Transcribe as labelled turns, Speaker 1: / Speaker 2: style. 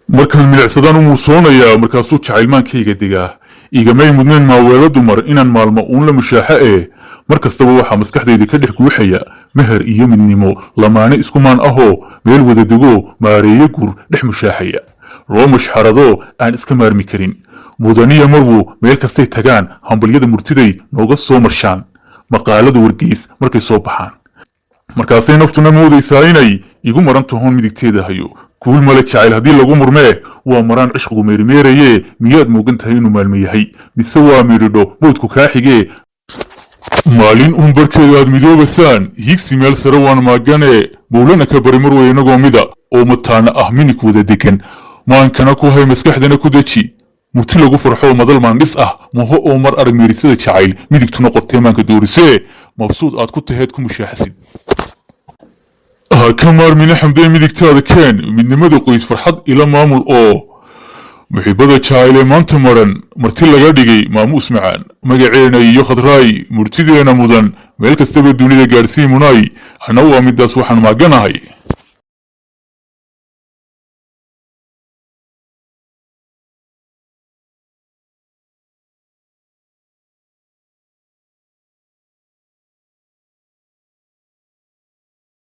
Speaker 1: markaan milicsadaan u muusoonayaa markaasuu jacaylmaankayga digaa igamay mudnayn maaweelo dumar inaan maalmo uun la mushaaxa mar kastaba waxaa maskaxdayda ka dhex guuxaya meher iyo midnimo lamaane iskumaan ahoo meel wada dego maareeyo gur dhex mushaaxaya loo mushxarado aan iska maarmi karin mudaniya marwu meel kastay tagaan hambalyada murtiday nooga soo marshaan maqaalada wargeys markay soo baxaan markaasay naftuna moodaysaa inay igu maran tahoon midigteeda hayo kuul male jacayl haddii lagu murmee waa maraan cishqigu meerimeerayee miyaad moogan tahay inuu maalmo yahay mise waa midhidho mawdku kaa xigee maalin uun barkeeda aad midoobasaan hiigsi meel sare waan maaganee mawlana ka bari mar wey inagoo mida oo mataana ah minig wada degan maankana ku hay maskaxdana ku deji murti lagu farxoo madal maandhis ah maho oo mar arag meerisada jacayl midigtuna qortee maanka doorisee mabsuud aad ku taheed ku mushaaxasid ka maarmina xamdee midigtaada keen midnimada qoys farxad ila maamul oo muxiibada jacayl ee maanta maran marti laga dhigay maamuus macaan magaceena iyo khadraay murtideena mudan meel kastaba dunida gaadhsii munaay ana waa midaas waxaan maaganahay